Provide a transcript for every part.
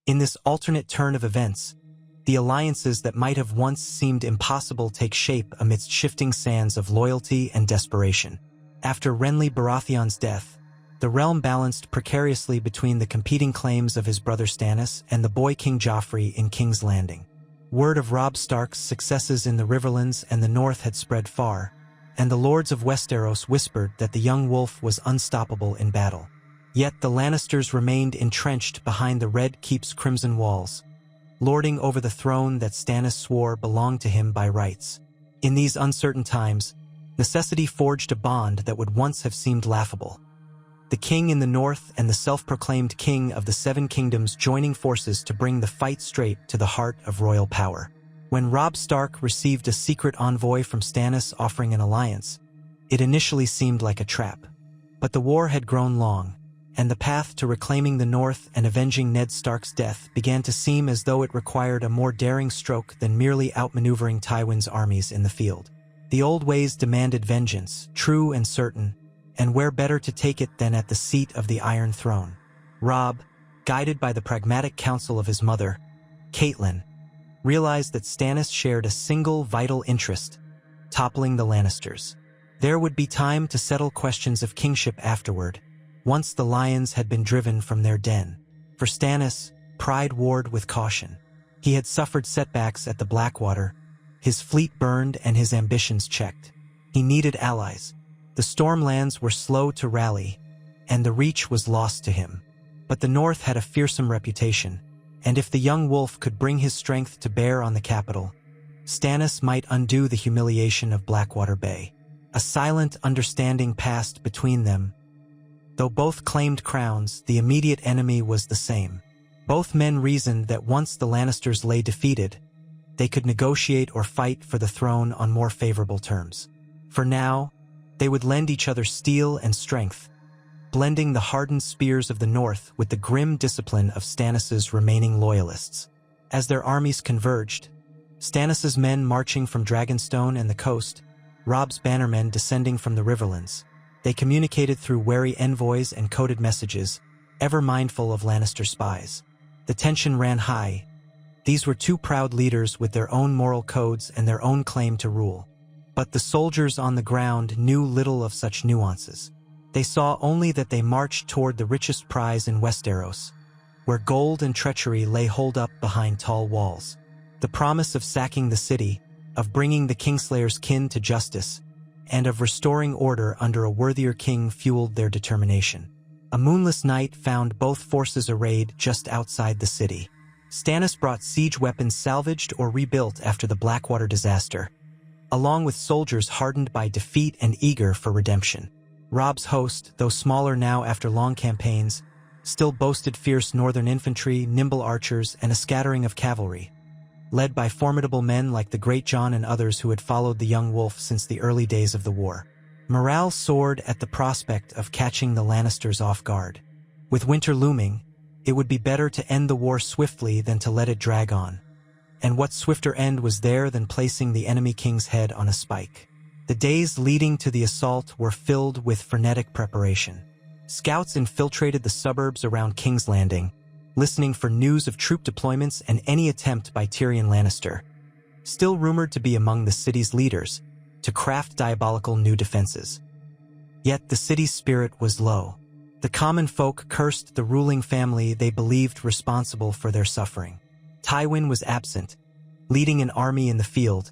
In this alternate turn of events, the alliances that might have once seemed impossible take shape amidst shifting sands of loyalty and desperation. After Renly Baratheon's death, the realm balanced precariously between the competing claims of his brother Stannis and the boy King Joffrey in King's Landing. Word of Robb Stark's successes in the Riverlands and the north had spread far, and the lords of Westeros whispered that the young wolf was unstoppable in battle. Yet the Lannisters remained entrenched behind the Red Keep's crimson walls, lording over the throne that Stannis swore belonged to him by rights. In these uncertain times, necessity forged a bond that would once have seemed laughable. The king in the north and the self-proclaimed king of the Seven Kingdoms joining forces to bring the fight straight to the heart of royal power. When Robb Stark received a secret envoy from Stannis offering an alliance, it initially seemed like a trap. But the war had grown long, and the path to reclaiming the north and avenging Ned Stark's death began to seem as though it required a more daring stroke than merely outmaneuvering Tywin's armies in the field. The old ways demanded vengeance, true and certain, and where better to take it than at the seat of the Iron Throne. Robb, guided by the pragmatic counsel of his mother, Catelyn, realized that Stannis shared a single vital interest: toppling the Lannisters. There would be time to settle questions of kingship afterward, once the lions had been driven from their den. For Stannis, pride warred with caution. He had suffered setbacks at the Blackwater, his fleet burned and his ambitions checked. He needed allies. The Stormlands were slow to rally, and the Reach was lost to him. But the North had a fearsome reputation, and if the young wolf could bring his strength to bear on the capital, Stannis might undo the humiliation of Blackwater Bay. A silent understanding passed between them. Though both claimed crowns, the immediate enemy was the same. Both men reasoned that once the Lannisters lay defeated, they could negotiate or fight for the throne on more favorable terms. For now, they would lend each other steel and strength, blending the hardened spears of the north with the grim discipline of Stannis's remaining loyalists. As their armies converged, Stannis's men marching from Dragonstone and the coast, Robb's bannermen descending from the Riverlands, they communicated through wary envoys and coded messages, ever mindful of Lannister spies. The tension ran high. These were two proud leaders with their own moral codes and their own claim to rule. But the soldiers on the ground knew little of such nuances. They saw only that they marched toward the richest prize in Westeros, where gold and treachery lay holed up behind tall walls. The promise of sacking the city, of bringing the Kingslayer's kin to justice, and of restoring order under a worthier king fueled their determination. A moonless night found both forces arrayed just outside the city. Stannis brought siege weapons salvaged or rebuilt after the Blackwater disaster, along with soldiers hardened by defeat and eager for redemption. Robb's host, though smaller now after long campaigns, still boasted fierce northern infantry, nimble archers, and a scattering of cavalry, led by formidable men like the Great John and others who had followed the young wolf since the early days of the war. Morale soared at the prospect of catching the Lannisters off guard. With winter looming, it would be better to end the war swiftly than to let it drag on. And what swifter end was there than placing the enemy king's head on a spike? The days leading to the assault were filled with frenetic preparation. Scouts infiltrated the suburbs around King's Landing, listening for news of troop deployments and any attempt by Tyrion Lannister, still rumored to be among the city's leaders, to craft diabolical new defenses. Yet the city's spirit was low. The common folk cursed the ruling family they believed responsible for their suffering. Tywin was absent, leading an army in the field,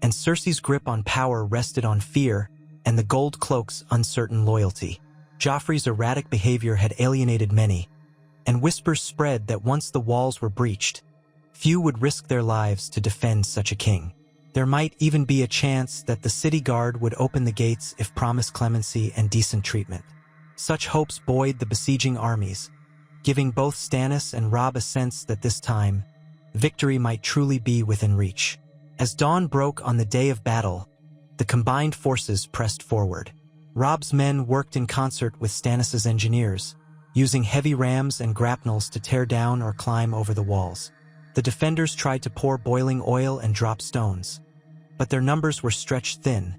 and Cersei's grip on power rested on fear and the Gold Cloak's uncertain loyalty. Joffrey's erratic behavior had alienated many, and whispers spread that once the walls were breached, few would risk their lives to defend such a king. There might even be a chance that the city guard would open the gates if promised clemency and decent treatment. Such hopes buoyed the besieging armies, giving both Stannis and Robb a sense that this time, victory might truly be within reach. As dawn broke on the day of battle, the combined forces pressed forward. Robb's men worked in concert with Stannis's engineers, using heavy rams and grapnels to tear down or climb over the walls. The defenders tried to pour boiling oil and drop stones, but their numbers were stretched thin,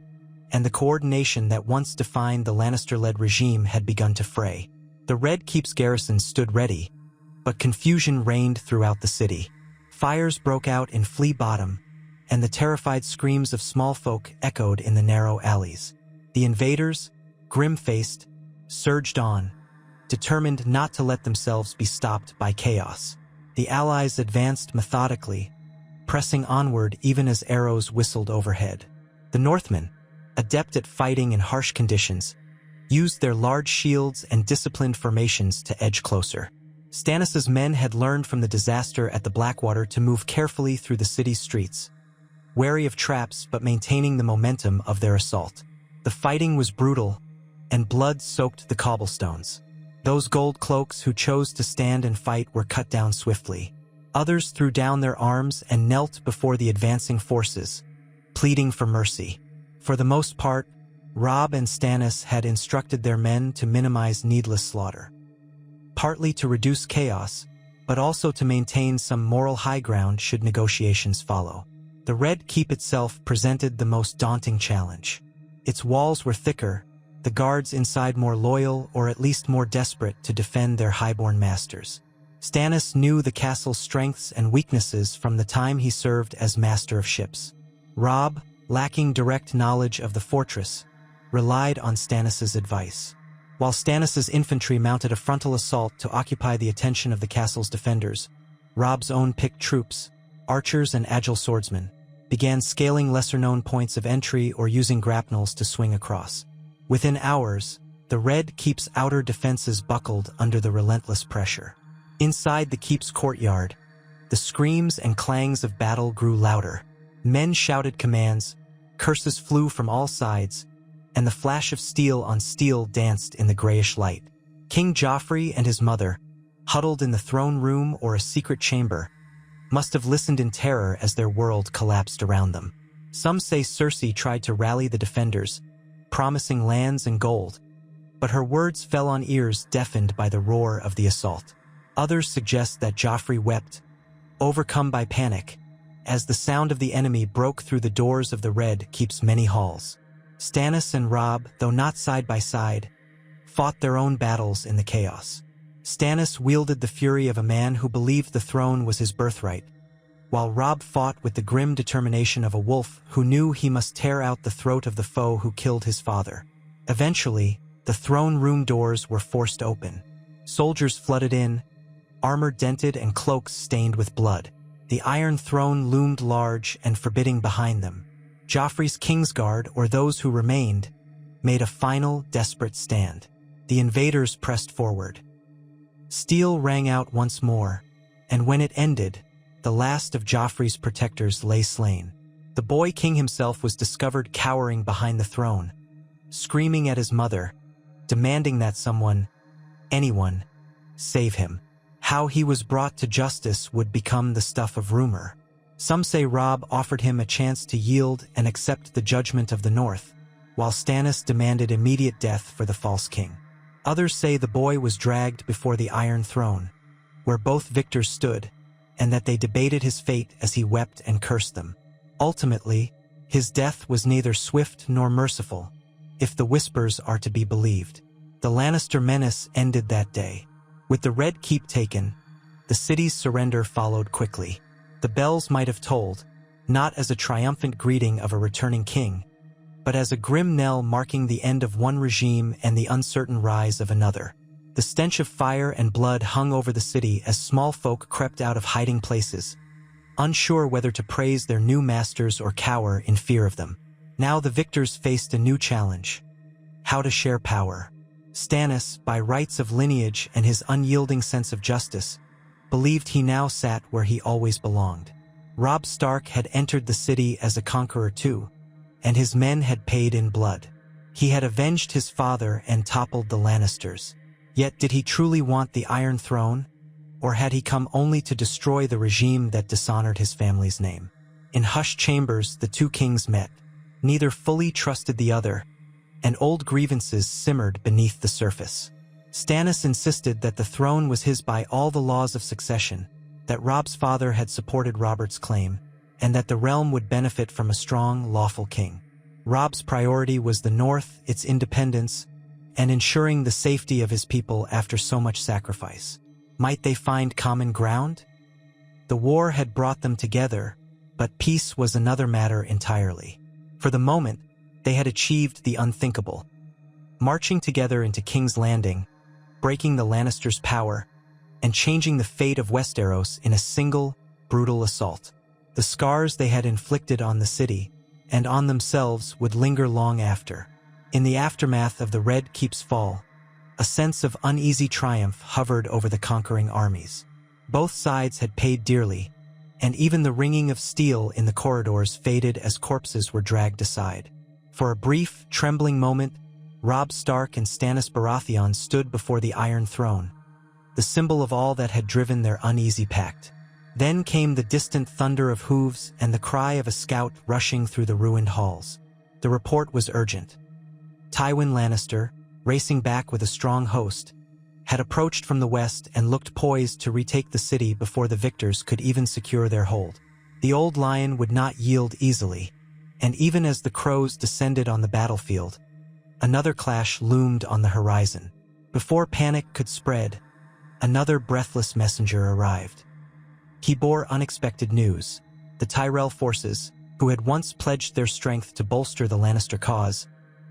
and the coordination that once defined the Lannister-led regime had begun to fray. The Red Keep's garrison stood ready, But confusion reigned throughout the city. Fires broke out in Flea Bottom, and the terrified screams of small folk echoed in the narrow alleys. The invaders, grim-faced, surged on, determined not to let themselves be stopped by chaos. The allies advanced methodically, pressing onward even as arrows whistled overhead. The Northmen, adept at fighting in harsh conditions, used their large shields and disciplined formations to edge closer. Stannis's men had learned from the disaster at the Blackwater to move carefully through the city's streets, wary of traps but maintaining the momentum of their assault. The fighting was brutal, and blood soaked the cobblestones. Those gold cloaks who chose to stand and fight were cut down swiftly. Others threw down their arms and knelt before the advancing forces, pleading for mercy. For the most part, Robb and Stannis had instructed their men to minimize needless slaughter, partly to reduce chaos, but also to maintain some moral high ground should negotiations follow. The Red Keep itself presented the most daunting challenge. Its walls were thicker, the guards inside more loyal or at least more desperate to defend their highborn masters. Stannis knew the castle's strengths and weaknesses from the time he served as master of ships. Robb, lacking direct knowledge of the fortress, relied on Stannis's advice. While Stannis's infantry mounted a frontal assault to occupy the attention of the castle's defenders, Robb's own picked troops, archers and agile swordsmen, began scaling lesser-known points of entry or using grapnels to swing across. Within hours, the Red Keep's outer defenses buckled under the relentless pressure. Inside the keep's courtyard, the screams and clangs of battle grew louder. Men shouted commands, curses flew from all sides, and the flash of steel on steel danced in the grayish light. King Joffrey and his mother, huddled in the throne room or a secret chamber, must have listened in terror as their world collapsed around them. Some say Cersei tried to rally the defenders, promising lands and gold, but her words fell on ears deafened by the roar of the assault. Others suggest that Joffrey wept, overcome by panic, as the sound of the enemy broke through the doors of the Red Keep's many halls. Stannis and Robb, though not side by side, fought their own battles in the chaos. Stannis wielded the fury of a man who believed the throne was his birthright, while Robb fought with the grim determination of a wolf who knew he must tear out the throat of the foe who killed his father. Eventually, the throne room doors were forced open. Soldiers flooded in, armor dented and cloaks stained with blood. The Iron Throne loomed large and forbidding behind them. Joffrey's Kingsguard, or those who remained, made a final, desperate stand. The invaders pressed forward. Steel rang out once more, and when it ended, the last of Joffrey's protectors lay slain. The boy king himself was discovered cowering behind the throne, screaming at his mother, demanding that someone, anyone, save him. How he was brought to justice would become the stuff of rumor. Some say Robb offered him a chance to yield and accept the judgment of the North, while Stannis demanded immediate death for the false king. Others say the boy was dragged before the Iron Throne, where both victors stood, and that they debated his fate as he wept and cursed them. Ultimately, his death was neither swift nor merciful, if the whispers are to be believed. The Lannister menace ended that day. With the Red Keep taken, the city's surrender followed quickly. The bells might have tolled, not as a triumphant greeting of a returning king, but as a grim knell marking the end of one regime and the uncertain rise of another. The stench of fire and blood hung over the city as small folk crept out of hiding places, unsure whether to praise their new masters or cower in fear of them. Now the victors faced a new challenge: how to share power. Stannis, by rights of lineage and his unyielding sense of justice, believed he now sat where he always belonged. Robb Stark had entered the city as a conqueror too, and his men had paid in blood. He had avenged his father and toppled the Lannisters. Yet did he truly want the Iron Throne, or had he come only to destroy the regime that dishonored his family's name? In hushed chambers the two kings met. Neither fully trusted the other, and old grievances simmered beneath the surface. Stannis insisted that the throne was his by all the laws of succession, that Robb's father had supported Robert's claim, and that the realm would benefit from a strong, lawful king. Robb's priority was the North, its independence, and ensuring the safety of his people after so much sacrifice. Might they find common ground? The war had brought them together, but peace was another matter entirely. For the moment, they had achieved the unthinkable. Marching together into King's Landing, breaking the Lannisters' power, and changing the fate of Westeros in a single, brutal assault. The scars they had inflicted on the city and on themselves would linger long after. In the aftermath of the Red Keep's fall, a sense of uneasy triumph hovered over the conquering armies. Both sides had paid dearly, and even the ringing of steel in the corridors faded as corpses were dragged aside. For a brief, trembling moment, Robb Stark and Stannis Baratheon stood before the Iron Throne, the symbol of all that had driven their uneasy pact. Then came the distant thunder of hooves and the cry of a scout rushing through the ruined halls. The report was urgent. Tywin Lannister, racing back with a strong host, had approached from the west and looked poised to retake the city before the victors could even secure their hold. The old lion would not yield easily, and even as the crows descended on the battlefield, another clash loomed on the horizon. Before panic could spread, another breathless messenger arrived. He bore unexpected news. The Tyrell forces, who had once pledged their strength to bolster the Lannister cause,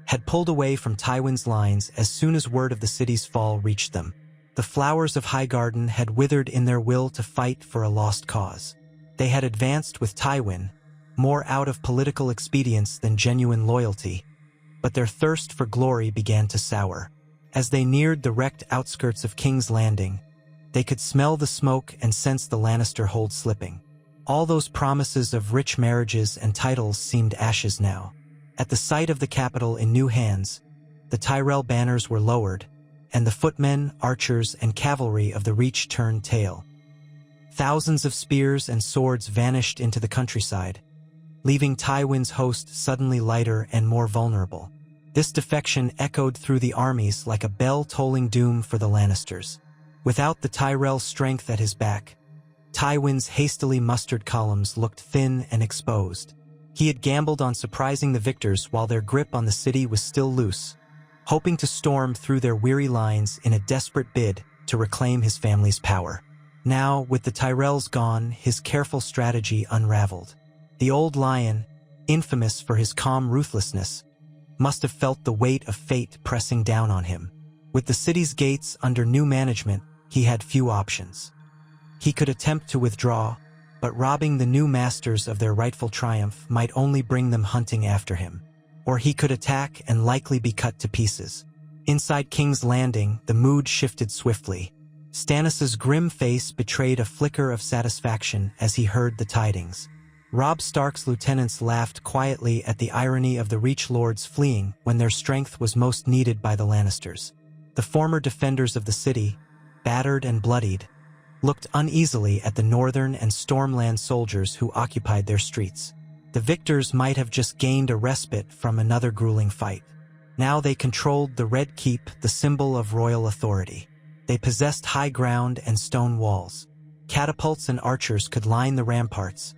had pulled away from Tywin's lines as soon as word of the city's fall reached them. The flowers of Highgarden had withered in their will to fight for a lost cause. They had advanced with Tywin, more out of political expedience than genuine loyalty, but their thirst for glory began to sour. As they neared the wrecked outskirts of King's Landing, they could smell the smoke and sense the Lannister hold slipping. All those promises of rich marriages and titles seemed ashes now. At the sight of the capital in new hands, the Tyrell banners were lowered, and the footmen, archers, and cavalry of the Reach turned tail. Thousands of spears and swords vanished into the countryside, leaving Tywin's host suddenly lighter and more vulnerable. This defection echoed through the armies like a bell tolling doom for the Lannisters. Without the Tyrell strength at his back, Tywin's hastily mustered columns looked thin and exposed. He had gambled on surprising the victors while their grip on the city was still loose, hoping to storm through their weary lines in a desperate bid to reclaim his family's power. Now, with the Tyrells gone, his careful strategy unraveled. The old lion, infamous for his calm ruthlessness, must have felt the weight of fate pressing down on him. With the city's gates under new management, he had few options. He could attempt to withdraw, but robbing the new masters of their rightful triumph might only bring them hunting after him. Or he could attack and likely be cut to pieces. Inside King's Landing, the mood shifted swiftly. Stannis' grim face betrayed a flicker of satisfaction as he heard the tidings. Robb Stark's lieutenants laughed quietly at the irony of the Reach Lords fleeing when their strength was most needed by the Lannisters. The former defenders of the city, battered and bloodied, looked uneasily at the northern and Stormland soldiers who occupied their streets. The victors might have just gained a respite from another grueling fight. Now they controlled the Red Keep, the symbol of royal authority. They possessed high ground and stone walls. Catapults and archers could line the ramparts,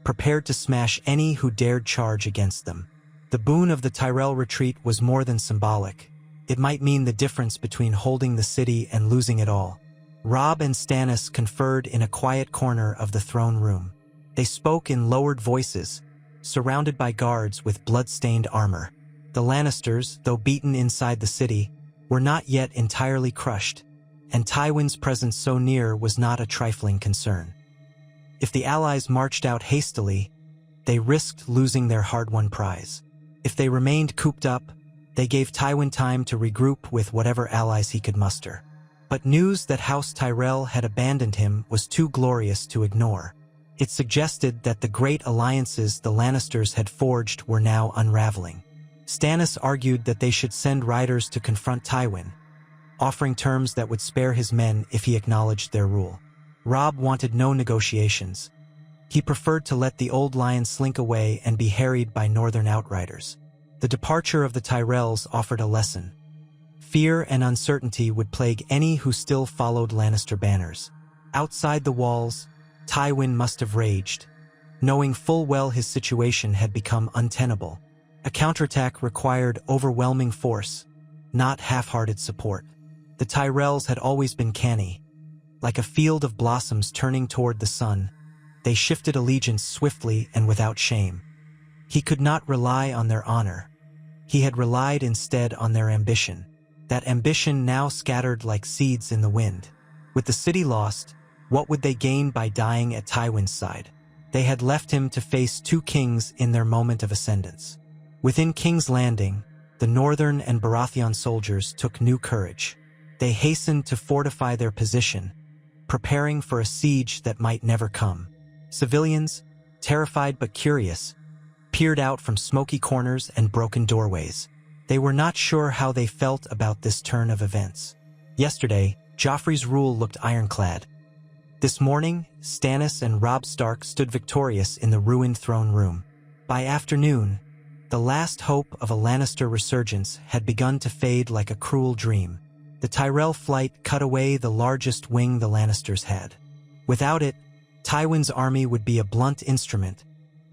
prepared to smash any who dared charge against them. The boon of the Tyrell retreat was more than symbolic. It might mean the difference between holding the city and losing it all. Robb and Stannis conferred in a quiet corner of the throne room. They spoke in lowered voices, surrounded by guards with blood-stained armor. The Lannisters, though beaten inside the city, were not yet entirely crushed, and Tywin's presence so near was not a trifling concern. If the allies marched out hastily, they risked losing their hard-won prize. If they remained cooped up, they gave Tywin time to regroup with whatever allies he could muster. But news that House Tyrell had abandoned him was too glorious to ignore. It suggested that the great alliances the Lannisters had forged were now unraveling. Stannis argued that they should send riders to confront Tywin, offering terms that would spare his men if he acknowledged their rule. Robb wanted no negotiations. He preferred to let the old lion slink away and be harried by northern outriders. The departure of the Tyrells offered a lesson. Fear and uncertainty would plague any who still followed Lannister banners. Outside the walls, Tywin must have raged, knowing full well his situation had become untenable. A counterattack required overwhelming force, not half-hearted support. The Tyrells had always been canny, Like a field of blossoms turning toward the sun, they shifted allegiance swiftly and without shame. He could not rely on their honor. He had relied instead on their ambition. That ambition now scattered like seeds in the wind. With the city lost, what would they gain by dying at Tywin's side? They had left him to face two kings in their moment of ascendance. Within King's Landing, the Northern and Baratheon soldiers took new courage. They hastened to fortify their position, preparing for a siege that might never come. Civilians, terrified but curious, peered out from smoky corners and broken doorways. They were not sure how they felt about this turn of events. Yesterday, Joffrey's rule looked ironclad. This morning, Stannis and Robb Stark stood victorious in the ruined throne room. By afternoon, the last hope of a Lannister resurgence had begun to fade like a cruel dream. The Tyrell flight cut away the largest wing the Lannisters had. Without it, Tywin's army would be a blunt instrument,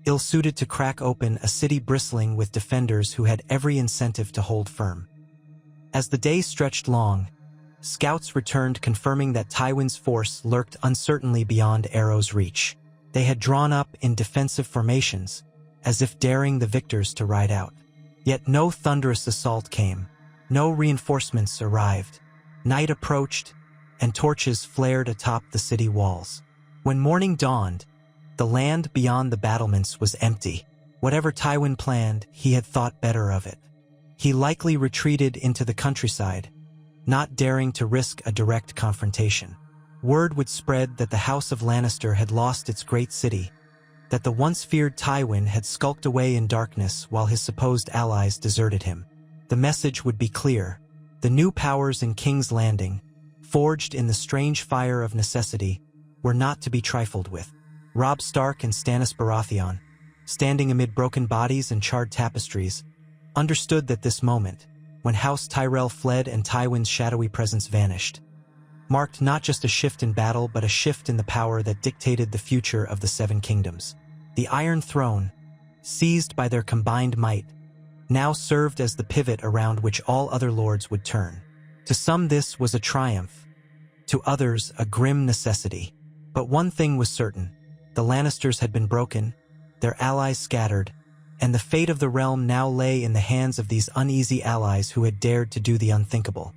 ill-suited to crack open a city bristling with defenders who had every incentive to hold firm. As the day stretched long, scouts returned confirming that Tywin's force lurked uncertainly beyond arrow's reach. They had drawn up in defensive formations, as if daring the victors to ride out. Yet no thunderous assault came. No reinforcements arrived. Night approached, and torches flared atop the city walls. When morning dawned, the land beyond the battlements was empty. Whatever Tywin planned, he had thought better of it. He likely retreated into the countryside, not daring to risk a direct confrontation. Word would spread that the House of Lannister had lost its great city, that the once feared Tywin had skulked away in darkness while his supposed allies deserted him. The message would be clear. The new powers in King's Landing, forged in the strange fire of necessity, were not to be trifled with. Robb Stark and Stannis Baratheon, standing amid broken bodies and charred tapestries, understood that this moment, when House Tyrell fled and Tywin's shadowy presence vanished, marked not just a shift in battle but a shift in the power that dictated the future of the Seven Kingdoms. The Iron Throne, seized by their combined might, now served as the pivot around which all other lords would turn. To some this was a triumph, to others a grim necessity. But one thing was certain: the Lannisters had been broken, their allies scattered, and the fate of the realm now lay in the hands of these uneasy allies who had dared to do the unthinkable.